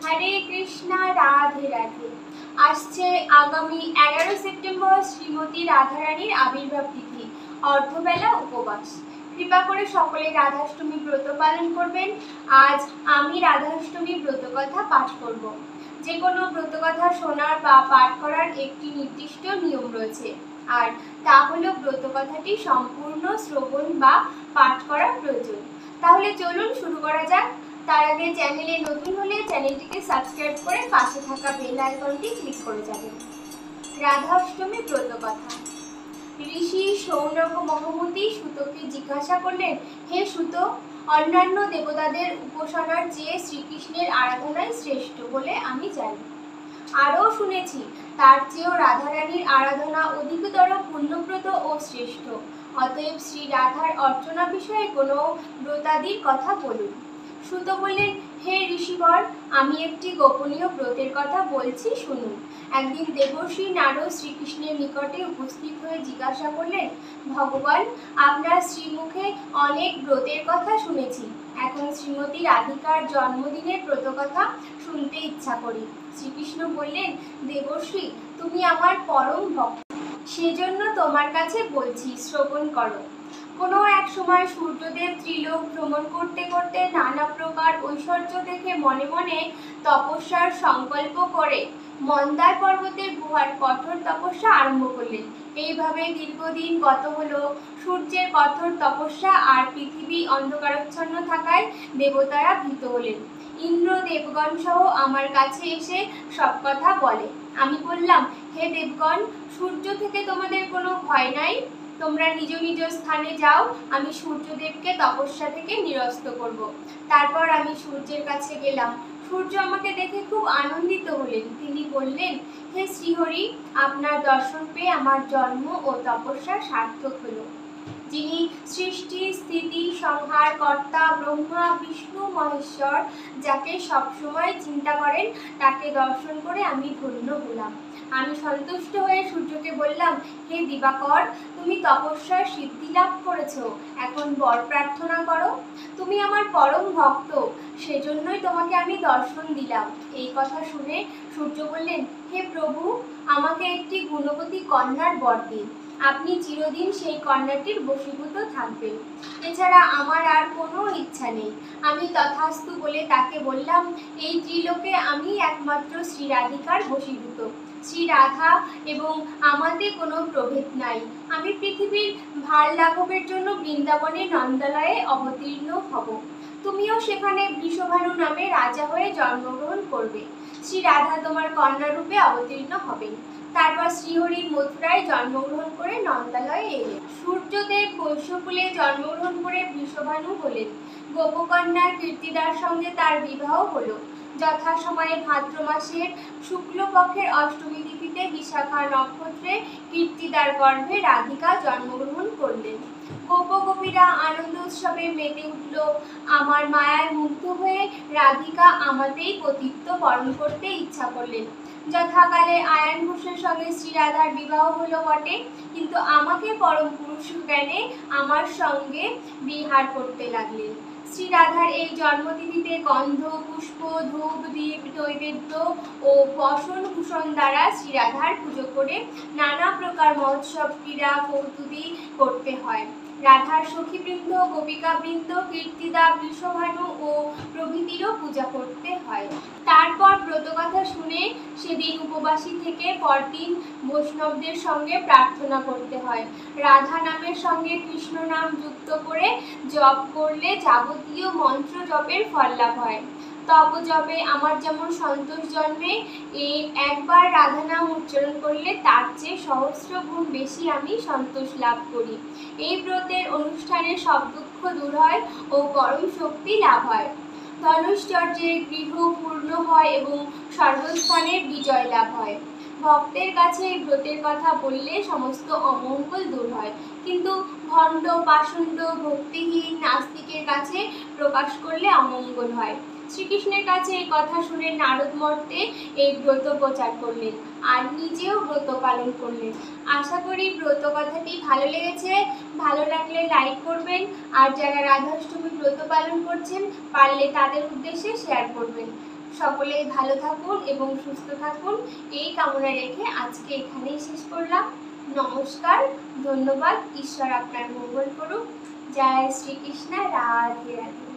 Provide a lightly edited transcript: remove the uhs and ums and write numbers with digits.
হরে কৃষ্ণা, রাধে রাধে। আসছে আগামী 11 সেপ্টেম্বর শ্রীমতী রাধারানীর আবির্ভাব তিথি, অর্ধবেলা উপবাস। কৃপা করে সকলে রাধাষ্টমী ব্রত পালন করবেন। আজ আমি রাধাষ্টমী ব্রতকথা পাঠ করব। যে কোনো ব্রতকথা শোনার বা পাঠ করার একটি নির্দিষ্ট নিয়ম রয়েছে, আর তা হলো ব্রতকথাটি সম্পূর্ণ শ্রবণ বা পাঠ করা প্রয়োজন। তাহলে চলুন শুরু করা যাক। তার আগে চ্যানেলে নতুন হলে চ্যানেলটিকে সাবস্ক্রাইব করে পাশে থাকা বেল আইকনটি ক্লিক করে যাবেন। রাধাষ্টমী ব্রতকথা। ঋষি সৌনক মহামতি সুতোকে জিজ্ঞাসা করলেন, হে সুত, অন্যান্য দেবতাদের উপাসনার চেয়ে শ্রীকৃষ্ণের আরাধনাই শ্রেষ্ঠ বলে আমি জানি। আরও শুনেছি তার চেয়েও রাধারানীর আরাধনা অধিকতর পুণ্যব্রত ও শ্রেষ্ঠ। অতএব শ্রী রাধার অর্চনা বিষয়ে কোনো ব্রতাদির কথা বলুন। সুত বললেন, হে ঋষিবর, আমি একটি গোপনীয় ব্রতের কথা বলছি, শুনুন। একদিন দেবর্ষি নারদ শ্রীকৃষ্ণের নিকটে উপস্থিত হয়ে জিজ্ঞাসা করলেন, ভগবান, আপনার শ্রীমুখে অনেক ব্রতের কথা শুনেছি, এখন শ্রীমতী রাধিকার জন্মদিনের ব্রতকথা শুনতে ইচ্ছা করি। শ্রীকৃষ্ণ বললেন, দেবর্ষি, তুমি আমার পরম ভক্ত, সেজন্য তোমার কাছে বলছি, শ্রবণ করো। কোনো এক সময় সূর্যদেব ত্রিলোক ভ্রমণ করতে করতে নানা প্রকার ঐশ্বর্য দেখে মনে মনে তপস্যার সংকল্প করে মন্দার পর্বতের গুহার কঠোর তপস্যা আরম্ভ করলেন। এইভাবে দীর্ঘদিন গত হলো। সূর্যের কঠোর তপস্যা আর পৃথিবী অন্ধকারাচ্ছন্ন থাকায় দেবতারা ভীত হলেন। ইন্দ্র, দেবগণ সহ আমার কাছে এসে সব কথা বলে। আমি বললাম, হে দেবগণ, সূর্য থেকে তোমাদের কোনো ভয় নাই, তোমরা নিজ নিজ স্থানে যাও, আমি সূর্যদেবকে তপস্যা থেকে নিরস্ত করব। তারপর আমি সূর্যের কাছে গেলাম। সূর্য আমাকে দেখে খুব আনন্দিত হলেন। তিনি বললেন, হে শ্রীহরি, আপনার দর্শন পেয়ে আমার জন্ম ও তপস্যা সার্থক হলো। যিনি সৃষ্টি, স্থিতি, সংহার কর্তা ব্রহ্মা, বিষ্ণু, মহেশ্বর, যাকে সবসময় চিন্তা করেন, তাকে দর্শন করে আমি ধন্য হলাম। আমি সন্তুষ্ট হয়ে সূর্যকে বললাম, হে দিবাকর, তুমি তপস্যার সিদ্ধি লাভ করেছ, এখন বর প্রার্থনা করো। তুমি আমার পরম ভক্ত, সেজন্যই তোমাকে আমি দর্শন দিলাম। এই কথা শুনে সূর্য বললেন, হে প্রভু, আমাকে একটি গুণবতী কন্যার বর দিন। আপনি চিরদিন সেই কন্যাটির বশীভূত থাকবেন। এছাড়া আমার আর কোনো ইচ্ছা নেই। আমি তথাস্তু বলে তাকে বললাম, এই ত্রিলোকে আমি একমাত্র শ্রী রাধিকার বশীভূত। শ্রী রাধা এবং আমাতে কোনো প্রভেদ নাই। আমি পৃথিবীর ভার লাঘবের জন্য বৃন্দাবনের নন্দালয়ে অবতীর্ণ হব। তুমিও সেখানে বৃষভানু নামে রাজা হয়ে জন্মগ্রহণ করবে। শ্রী রাধা তোমার কন্যা রূপে অবতীর্ণ হবেন। তারপর শ্রীহরি মথুরায় জন্মগ্রহণ করে নন্দালয়ে এলেন। সূর্যদেব বৈশ্যকুলে জন্মগ্রহণ করে বৃষভানু হলেন। গোপকন্যার কীর্তিদার সঙ্গে তার বিবাহ হলো। যথাসময়ে ভাদ্র মাসের শুক্লপক্ষের অষ্টমী তিথিতে বিশাখা নক্ষত্রে কীর্তিদার গর্ভে রাধিকা জন্মগ্রহণ করলেন। গোপগোপীরা আনন্দ উৎসবে মেতে উঠল। আমার মায়ায় মুগ্ধ হয়ে রাধিকা আমাতেই পতিত্ব বরণ করতে ইচ্ছা করলেন। যথাকালে আয়ান ঘোষের সঙ্গে শ্রীরাধার বিবাহ হলো বটে, কিন্তু আমাকে পরম পুরুষ জ্ঞানে আমার সঙ্গে বিহার করতে লাগলেন। শ্রীরাধার এই জন্মতিথিতে গন্ধ, পুষ্প, ধূপ, দীপ, নৈবেদ্য ও বসন ভূষণ দ্বারা শ্রীরাধার পুজো করে নানা প্রকার মহোৎসব, ক্রীড়া, কৌতুকী করতে হয়। রাধার সখীবৃন্দ, গোপিকাবৃন্দ, কীর্তিদা, বৃষভানু ও প্রভৃতিরও পূজা করতে হয়। তারপর ব্রতকথা শুনে সেদিন উপবাসী থেকে পরদিন বৈষ্ণবদের সঙ্গে প্রার্থনা করতে হয়। রাধা নামের সঙ্গে কৃষ্ণ নাম যুক্ত করে জপ করলে যাবতীয় মন্ত্র জপের ফল লাভ হয়। তপ জপে আমার যেমন সন্তোষ জন্মে, এই একবার রাধা নাম উচ্চারণ করলে তার চেয়ে সহস্র গুণ বেশি আমি সন্তোষ লাভ করি। এই ব্রতের অনুষ্ঠানে সব দুঃখ দূর হয় ও পরম শক্তি লাভ হয়। ধনুশ্চর্যের গৃহ পূর্ণ হয় এবং সর্বস্থানে বিজয় লাভ হয়। ভক্তের কাছে এই ব্রতের কথা বললে সমস্ত অমঙ্গল দূর হয়, কিন্তু ভণ্ড, পাষণ্ড, ভক্তিহীন, নাস্তিকের কাছে প্রকাশ করলে অমঙ্গল হয়। শ্রীকৃষ্ণের কাছে এই কথা শুনে নারদ মর্তে এই ব্রত প্রচার করলেন আর নিজেও ব্রত পালন করলেন। আশা করি ব্রত কথাটি ভালো লেগেছে। ভালো লাগলে লাইক করবেন, আর যারা রাধাষ্টমী ব্রত পালন করছেন পারলে তাদের উদ্দেশ্যে শেয়ার করবেন। সকলেই ভালো থাকুন এবং সুস্থ থাকুন এই কামনা রেখে আজকে এখানেই শেষ করলাম। নমস্কার, ধন্যবাদ। ঈশ্বর আপনার মঙ্গল করুক। জয় শ্রীকৃষ্ণ। রাধে রাধে।